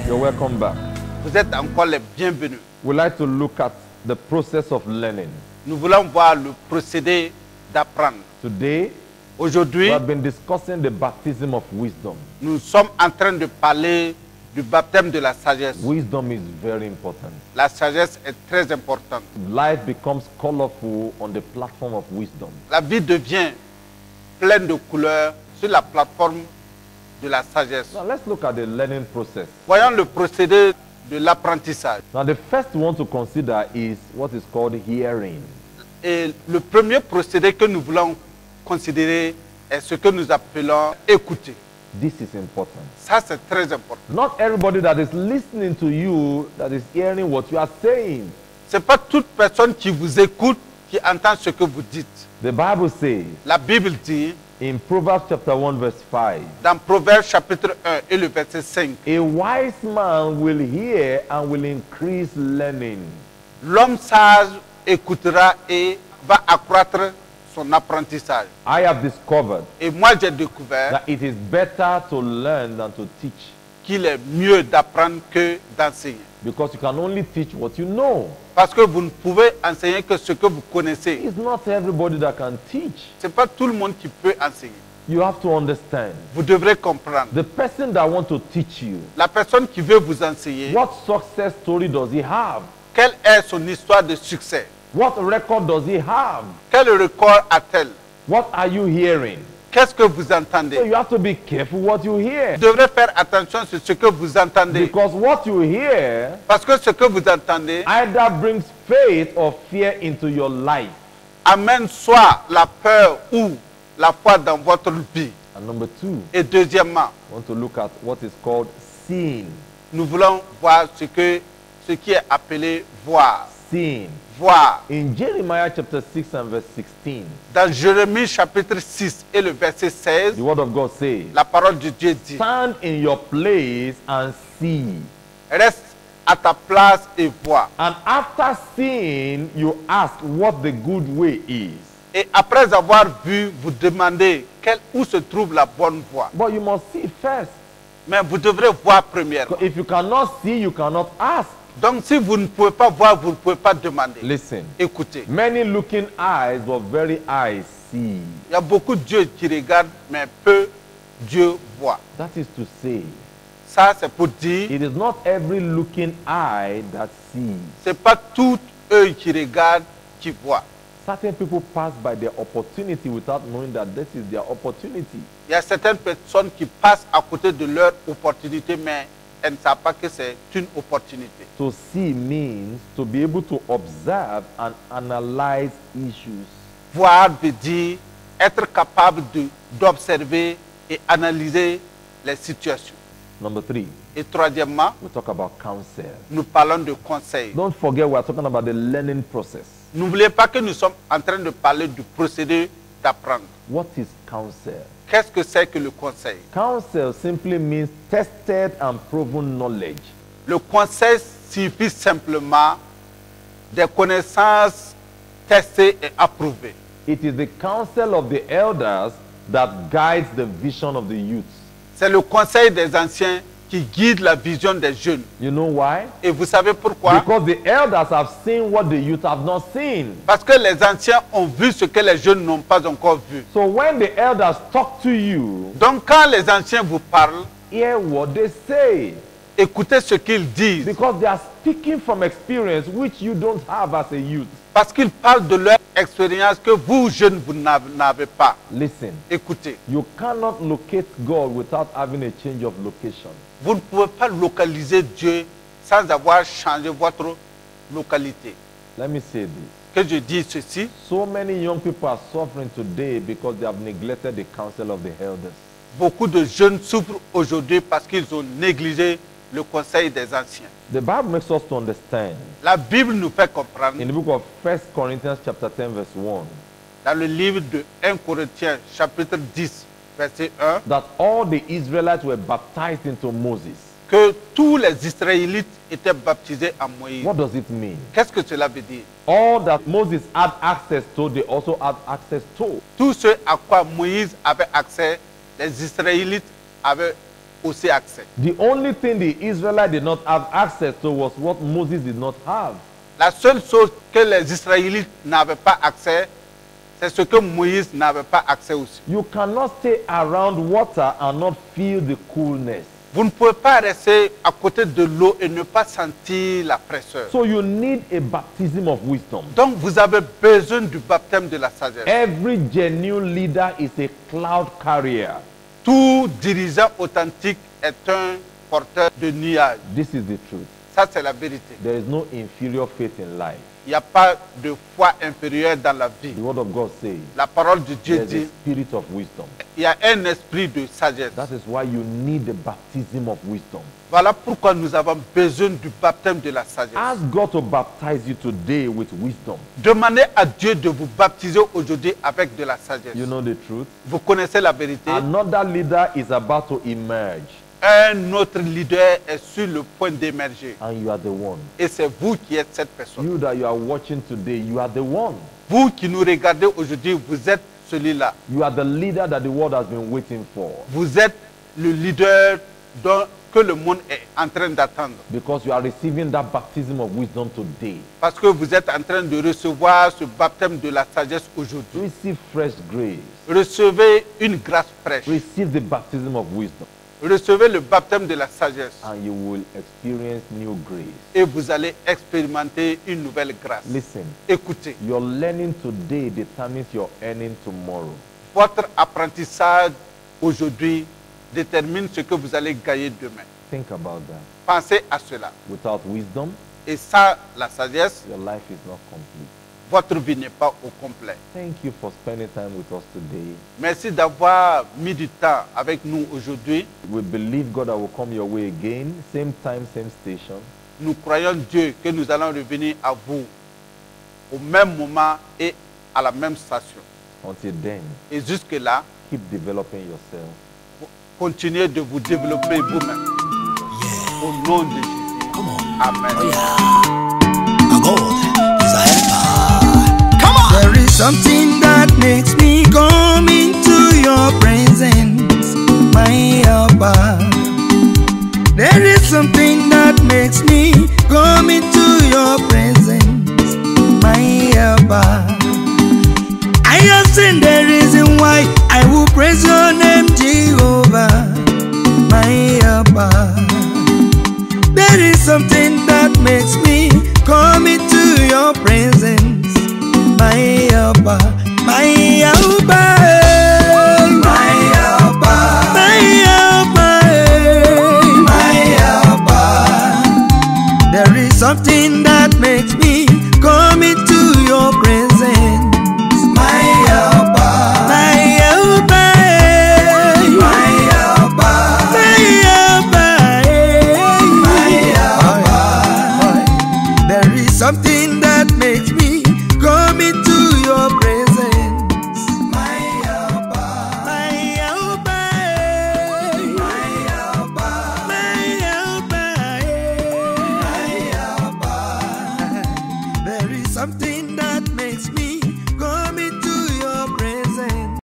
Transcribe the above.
You're welcome back. Vous êtes encore les bienvenus. We'd like to look at the process of learning. Nous voulons voir le procédé d'apprendre. Today, Aujourd'hui, we have been discussing the baptism of wisdom. nous sommes en train de parler du baptême de la sagesse. Wisdom is very important. La sagesse est très importante. Life becomes colorful on the platform of wisdom. La vie devient pleine de couleurs sur la plateforme de la sagesse. Now let's look at the learning process. Voyons le procédé de l'apprentissage. Now the first we want to consider is what is called hearing. Et le premier procédé que nous voulons considérer est ce que nous appelons écouter. This is important. Ça, c'est très important. Not everybody that is listening to you that is hearing what you are saying. Ce n'est pas toute personne qui vous écoute qui entend ce que vous dites. The Bible says La Bible dit, in Proverbs chapter 1 verse 5, dans Proverbes chapitre 1 et le verset 5, a wise man will hear and will increase learning. l'homme sage écoutera et va accroître son apprentissage. I have discovered Et moi, j'ai découvert that it is better to learn than to teach, qu'il est mieux d'apprendre que d'enseigner. because you can only teach what you know. Parce que vous ne pouvez enseigner que ce que vous connaissez. It's not everybody that can teach. Ce n'est pas tout le monde qui peut enseigner. You have to understand. Vous devrez comprendre. The person that wants to teach you, La personne qui veut vous enseigner, what success story does he have? quelle est son histoire de succès? What record does he have? Quel record a-t-elle? What are you hearing? Qu'est-ce que vous So entendez? you have to be careful what you hear. Vous devrez faire attention sur ce que vous entendez. Because what you hear Parce que ce que vous entendez either brings faith or fear into your life. amène soit la peur ou la foi dans votre vie. And number two, Et deuxièmement, I want to look at what is called seeing. nous voulons voir ce qui est appelé voir. Seeing. Voir. In Jeremiah chapter 6 and verse 16, Dans Jérémie chapitre 6 et le verset 16, the word of God says, la parole de Dieu dit, stand in your place and see. reste à ta place et vois. And after seeing, you ask what the good way is. Et après avoir vu, vous demandez où se trouve la bonne voie. But you must see first. Mais vous devrez voir premièrement. If you cannot see, you cannot ask. Donc si vous ne pouvez pas voir, vous ne pouvez pas demander. Listen, Écoutez, many looking eyes, but very eyes see. il y a beaucoup de Dieu qui regardent, mais peu Dieu voit. That is to say, Ça, c'est pour dire, it is not every looking eye that sees. ce n'est pas tous eux qui regardent qui voient. Certain people pass by their opportunity without knowing that this is their opportunity. Il y a certaines personnes qui passent à côté de leur opportunité, mais elles ne savent pas que c'est une opportunité. To see means to be able to observe and analyze issues. Voir veut dire être capable d'observer et analyser les situations. Number three, Et troisièmement, we talk about counsel. nous parlons de conseil. Don't forget we are talking about the learning process. N'oubliez pas que nous sommes en train de parler du procédé d'apprendre. What is counsel? Qu'est-ce que c'est que le conseil? Counsel simply means tested and proven knowledge. Le conseil signifie simplement des connaissances testées et approuvées. It is the counsel of the elders that guides the vision of the youth. C'est le conseil des anciens qui guide la vision des jeunes. You know why? Et vous savez pourquoi? Because the elders have seen what the youth have not seen. Parce que les anciens ont vu ce que les jeunes n'ont pas encore vu. So when the elders talk to you, Donc quand les anciens vous parlent, hear what they say. écoutez ce qu'ils disent. Because they are speaking from experience which you don't have as a youth. Parce qu'ils parlent de leur expérience que vous, jeunes, vous n'avez pas. Listen, Écoutez, you cannot locate God without having a change of location. vous ne pouvez pas localiser Dieu sans avoir changé votre localité. Let me say this. Que je dis ceci, So many young people are suffering today because they have neglected the counsel of the elders. beaucoup de jeunes souffrent aujourd'hui parce qu'ils ont négligé le conseil des anciens. The Bible makes us to understand La Bible nous fait comprendre in the book of 1 Corinthians chapter 10 verse 1 dans le livre de 1 Corinthiens chapitre 10 verset 1 that all the Israelites were baptized into Moses. que tous les Israélites étaient baptisés en Moïse. What does it mean? Qu'est-ce que cela veut dire? All that Moses had access to, they also had access to. Tout ce à quoi Moïse avait accès, les Israélites avaient aussi accès. The only thing the Israelites did not have access to was what Moses did not have. La seule chose que les Israélites n'avaient pas accès, c'est ce que Moïse n'avait pas accès aussi. You cannot stay around water and not feel the coolness. Vous ne pouvez pas rester à côté de l'eau et ne pas sentir la fraîcheur. So you need a baptism of wisdom. Donc vous avez besoin du baptême de la sagesse. Every genuine leader is a cloud carrier. Tout dirigeant authentique est un porteur de nuages. This is the truth. Ça, c'est la vérité. There is no inferior faith in life. Il n'y a pas de foi inférieure dans la vie. The word of God says La parole de Dieu there's a dit, spirit of wisdom. il y a un esprit de sagesse. That is why you need the baptism of wisdom. Voilà pourquoi nous avons besoin du baptême de la sagesse. Ask God to baptize you today with wisdom. Demandez à Dieu de vous baptiser aujourd'hui avec de la sagesse. You know the truth? Vous connaissez la vérité. Another leader is about to emerge, Un autre leader est sur le point d'émerger. and you are the one. Et c'est vous qui êtes cette personne. You that you are watching today, you are the one. Vous qui nous regardez aujourd'hui, vous êtes celui-là. You are the leader that the world has been waiting for, Vous êtes le leader que le monde est en train d'attendre. because you are receiving that baptism of wisdom today. Parce que vous êtes en train de recevoir ce baptême de la sagesse aujourd'hui. Receive fresh grace. Recevez une grâce fraîche. Receive the baptism of wisdom, Recevez le baptême de la sagesse. and you will experience new grace. Et vous allez expérimenter une nouvelle grâce. Listen, Écoutez, your learning today determines your earning tomorrow. votre apprentissage aujourd'hui détermine ce que vous allez gagner demain. Think about that. Pensez à cela. Without wisdom, Et sans la sagesse, your life is not complete. votre vie n'est pas au complet. Thank you for spending time with us today. Merci d'avoir mis du temps avec nous aujourd'hui. We believe God that will come your way again, same time, same station. Nous croyons Dieu que nous allons revenir à vous au même moment et à la même station. Until then, Et jusque-là, keep developing yourself. continuez de vous développer vous-même. Au nom de Jésus. Come on. Amen. Oh yeah. Our God is a helper. Come on. There is something that makes me come into your presence, my helper. There is something that makes me come into your presence, my helper. I have seen the reason why I will praise your name, Jehovah, my helper. There is something that makes me come into your presence, my helper, my helper, my helper, my helper, my helper. There is something that makes me come into your presence, my helper, my helper, my helper, my helper. There is something that makes me come into your